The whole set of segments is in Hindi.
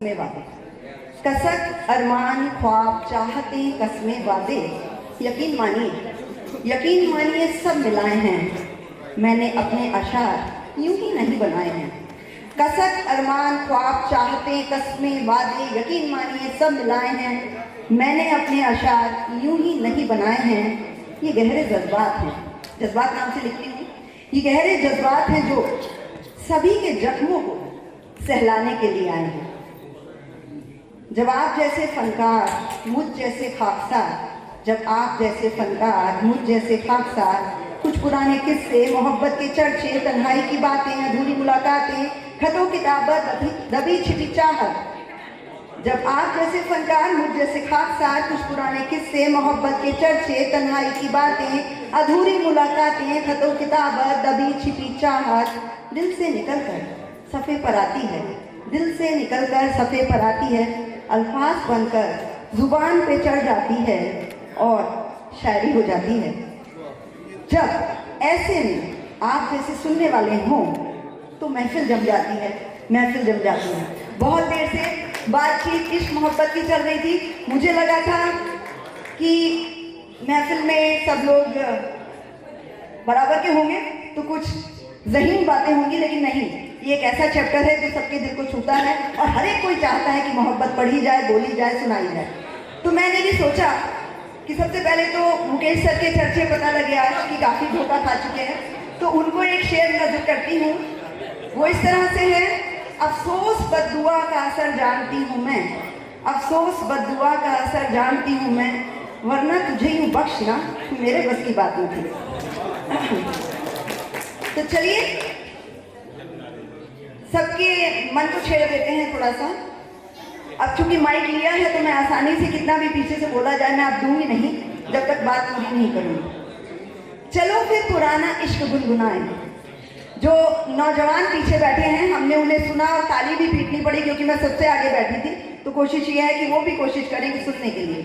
में वादे कसक अरमान ख्वाब चाहते कसमें वादे यकीन मानिए सब मिलाए हैं। मैंने अपने अशार यूं ही नहीं बनाए हैं। कसक अरमान ख्वाब चाहते कसमें वादे यकीन मानिए सब मिलाए हैं। मैंने अपने अशार यूं ही नहीं बनाए हैं। ये गहरे जज्बात हैं, जज्बात नाम से लिखती हूँ। ये गहरे जज्बात हैं जो सभी के जख्मों को सहलाने के लिए आए हैं। जब आप जैसे फनकार मुझ जैसे खाकसार, जब आप जैसे फनकार मुझ जैसे खाकसार, कुछ पुराने किस्से, मोहब्बत के चर्चे, तन्हाई की बातें, अधूरी मुलाकातें, खतों किताबत, दबी छिपी चाहत। जब आप जैसे फनकार मुझ जैसे खाकसार, कुछ पुराने किस्से, मोहब्बत के चर्चे, तन्हाई की बातें, अधूरी मुलाकातें, खतों किताबत, दबी छिपी चाहत दिल से निकलकर सफ़े पर आती है। दिल से निकलकर सफ़े पर आती है, अल्फाज बनकर जुबान पे चढ़ जाती है और शायरी हो जाती है। जब ऐसे में आप जैसे सुनने वाले हों तो महफिल जम जाती है, महफिल जम जाती है। बहुत देर से बातचीत इश्क मोहब्बत की चल रही थी। मुझे लगा था कि महफिल में सब लोग बराबर के होंगे तो कुछ ज़हीन बातें होंगी, लेकिन नहीं। ये एक ऐसा चैप्टर है जो सबके दिल को छूता है और हर एक कोई चाहता है कि मोहब्बत पढ़ी जाए, बोली जाए, सुनाई जाए। तो मैंने भी सोचा कि सबसे पहले तो मुकेश सर के चर्चे पता लगे आज कि काफ़ी धोखा खा चुके हैं, तो उनको एक शेर नजर करती हूँ। वो इस तरह से है, अफसोस बद्दुआ का असर जानती हूँ मैं, अफसोस बद्दुआ का असर जानती हूँ मैं, वरना तुझे यूँ बख्शना मेरे बस की बात नहीं थी। तो चलिए सबके मन को छेड़ देते हैं थोड़ा सा। अब चूंकि माइक लिया है तो मैं आसानी से कितना भी पीछे से बोला जाए मैं अब दूंगी नहीं जब तक बात पूरी नहीं करूंगी। चलो फिर पुराना इश्क गुनगुनाए। जो नौजवान पीछे बैठे हैं हमने उन्हें सुना और ताली भी पीटनी पड़ी क्योंकि मैं सबसे आगे बैठी थी, तो कोशिश ये है कि वो भी कोशिश करेंगे सुनने के लिए।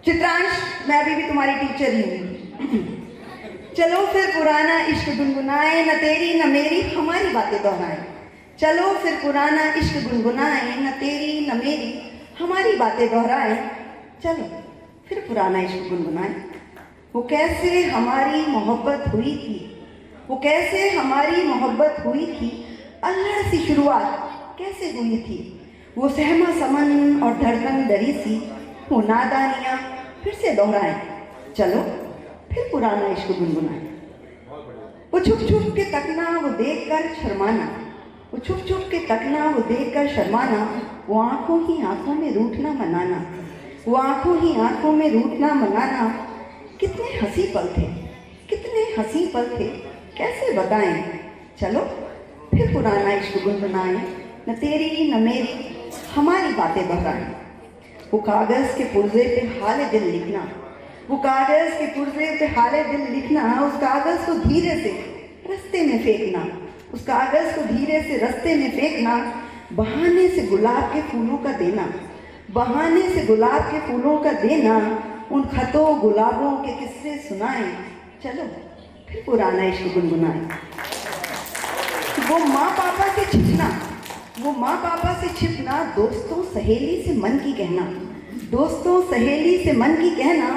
चित्रांश, मैं अभी भी तुम्हारी टीचर ही हूँ। चलो फिर पुराना इश्क गुनगुनाए, न तेरी न मेरी हमारी बातें दोहराए। चलो फिर पुराना इश्क गुनगुनाए, न तेरी न मेरी हमारी बातें दोहराए। चलो फिर पुराना इश्क गुनगुनाए। वो कैसे हमारी मोहब्बत हुई थी, वो कैसे हमारी मोहब्बत हुई थी, अल्लाह सी शुरुआत कैसे हुई थी। वो सहमा समन और धड़कन डरी सी, वो नादानियाँ फिर से दोहराए। चलो फिर पुराना इश्क गुनगुनाए। वो छुप छुप के तकना, वो देख कर शर्माना, वो छुप छुप के तकना, वो देख कर शर्माना, वो आंखों ही आंखों में रूठना मनाना, वो आंखों ही आंखों में रूठना मनाना। कितने हंसी पल थे, कितने हंसी पल थे, कैसे बताएं। चलो फिर पुराना इश्क गुनगुनाए, न तेरी न मेरी हमारी बातें दोहराएं। वो कागज़ के पुर्जे पे हाल दिल लिखना, वो कागज़ के पुर्जे पे हाले दिल लिखना, उस कागज़ को धीरे से रास्ते में फेंकना, उस कागज़ को धीरे से रास्ते में फेंकना। बहाने से गुलाब के फूलों का देना, बहाने से गुलाब के फूलों का देना, उन खतों गुलाबों के किस्से सुनाएं। चलो फिर पुराना इश्क गुनगुनाएं। वो माँ पापा से छिपना, वो माँ पापा से छिपना, दोस्तों सहेली से मन की कहना, दोस्तों सहेली से मन की कहना।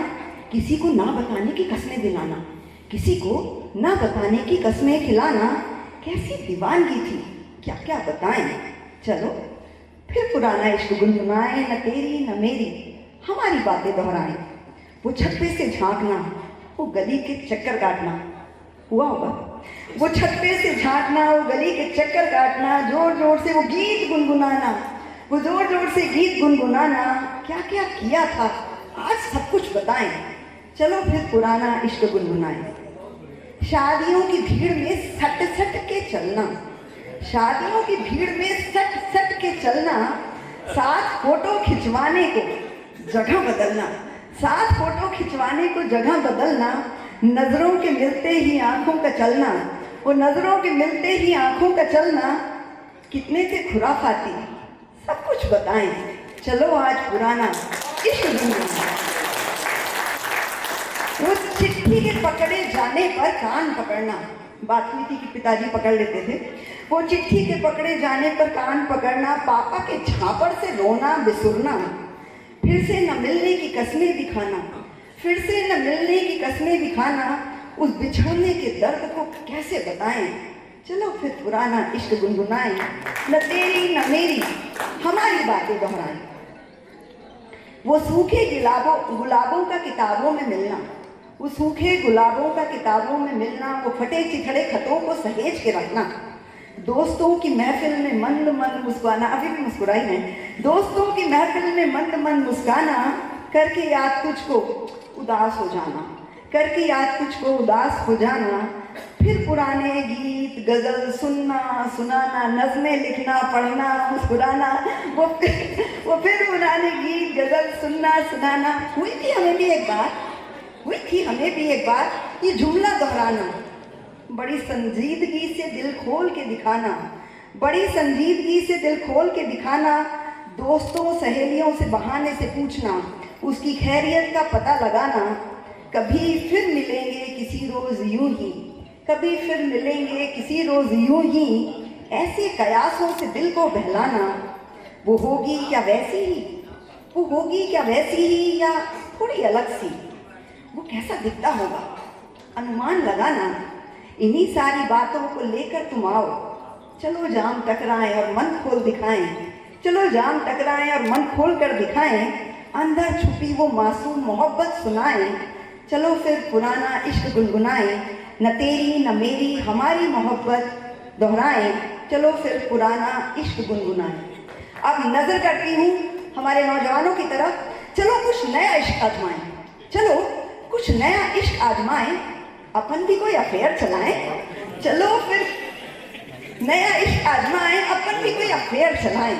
किसी को ना बताने की कसमें दिलाना, किसी को ना बताने की कसमें खिलाना। कैसी दीवानगी थी, क्या क्या बताएं। चलो फिर पुराना इश्क गुनगुनाए, न तेरी न मेरी हमारी बातें दोहराएं। वो छत्ते से झांकना, वो गली के चक्कर काटना, हुआ होगा। वो छत्ते से झांकना, वो गली के चक्कर काटना, जोर जोर से वो गीत गुनगुनाना, वो जोर जोर से गीत गुनगुनाना। क्या क्या किया था आज सब कुछ बताएं। चलो फिर पुराना इश्क गुनगुनाए। शादियों की भीड़ में सट सट के चलना, शादियों की भीड़ में सट सट के चलना, साथ फोटो खिंचवाने को जगह बदलना, साथ फोटो खिंचवाने को जगह बदलना। नजरों के मिलते ही आंखों का चलना, वो नजरों के मिलते ही आंखों का चलना। कितने थे खुराफाती, सब कुछ बताएं। चलो आज पुराना इश्क गुनगुनाए। उस चिट्ठी के पकड़े जाने पर कान पकड़ना, बात हुई थी कि पिताजी पकड़ लेते थे। वो चिट्ठी के पकड़े जाने पर कान पकड़ना, पापा के झापड़ से रोना बिसुरना, फिर से न मिलने की कस्में भी खाना, फिर से न मिलने की कस्में भी खाना, उस बिछड़ने के दर्द को कैसे बताएं। चलो फिर पुराना इश्क गुनगुनाएं, न तेरी न मेरी हमारी बातें दोहराएं। वो सूखे गुलाबों का किताबों में मिलना, वो सूखे गुलाबों का किताबों में मिलना, वो फटे चिथड़े खतों को सहेज के रखना, दोस्तों की महफिल में मंद मंद मुस्कुराना, अभी भी मुस्कुराई है, दोस्तों की महफिल में मंद मंद मुस्काना, करके याद तुझको उदास हो जाना, करके याद तुझको उदास हो जाना, फिर पुराने गीत गजल सुनना सुनाना, नज़में लिखना पढ़ना मुस्कुराना, वो फिर पुराने गीत गजल सुनना सुनाना। हुई थी हमें भी एक बार ये जुमला दोहराना, बड़ी संजीदगी से दिल खोल के दिखाना, बड़ी संजीदगी से दिल खोल के दिखाना, दोस्तों सहेलियों से बहाने से पूछना, उसकी खैरियत का पता लगाना, कभी फिर मिलेंगे किसी रोज यूं ही, कभी फिर मिलेंगे किसी रोज यूं ही, ऐसे कयासों से दिल को बहलाना, वो होगी क्या वैसी ही, वो होगी क्या वैसी ही या थोड़ी अलग सी, वो कैसा दिखता होगा अनुमान लगाना। इन्हीं सारी बातों को लेकर तुम आओ, चलो जाम टकराएं और मन खोल दिखाएं, चलो जाम टकराएं और मन खोल कर दिखाएं, अंदर छुपी वो मासूम मोहब्बत सुनाएं, चलो फिर पुराना इश्क गुनगुनाएं, न तेरी न मेरी हमारी मोहब्बत दोहराएं, चलो फिर पुराना इश्क गुनगुनाएं। अब नजर करती हूँ हमारे नौजवानों की तरफ, चलो कुछ नया इश्क आजमाएं, चलो कुछ नया इश्क आजमाएं, अपन भी कोई अफेयर चलाएं, चलो फिर नया इश्क आजमाएं, अपन भी कोई अफेयर चलाएं,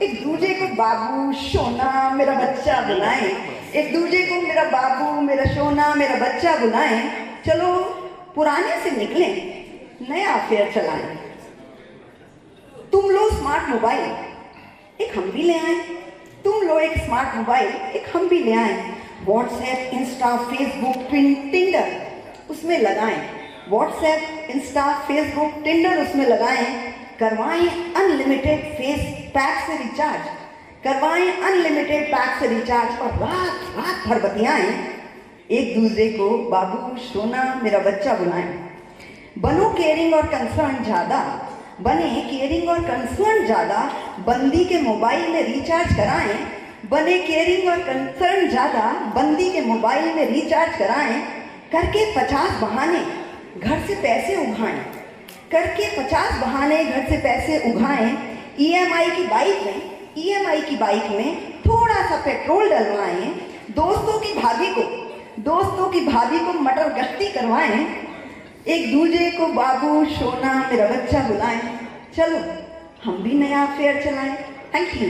एक दूजे को बाबू सोना मेरा बच्चा बुलाएं, एक दूजे को मेरा बाबू मेरा सोना मेरा बच्चा बुलाएं, चलो पुराने से निकलें नया अफेयर चलाएं। तुम लो स्मार्ट मोबाइल एक हम भी ले आए, तुम लो एक स्मार्ट मोबाइल एक हम भी ले आए, व्हाट्सएप इंस्टा फेसबुक टिंडर उसमें लगाएं, व्हाट्सएप इंस्टा फेसबुक टिंडर उसमें लगाएं, करवाएं अनलिमिटेड फेस पैक से रिचार्ज, करवाएं अनलिमिटेड पैक से रिचार्ज और रात रात भर बतियाएं, एक दूसरे को बाबू सोना मेरा बच्चा बुलाएं। बनो केयरिंग और कंसर्न ज़्यादा, बने केयरिंग और कंसर्न ज़्यादा, बंदी के मोबाइल में रिचार्ज कराएं, बने केयरिंग और कंसर्न ज़्यादा, बंदी के मोबाइल में रिचार्ज कराएं, करके 50 बहाने घर से पैसे उगाएं, करके 50 बहाने घर से पैसे उगाएं, ईएमआई की बाइक में थोड़ा सा पेट्रोल डलवाएं, दोस्तों की भाभी को मटर गश्ती करवाएं, एक दूजे को बाबू सोना मेरा बच्चा बुलाएं, चलो हम भी नया अफेयर चलाएं। Thank you.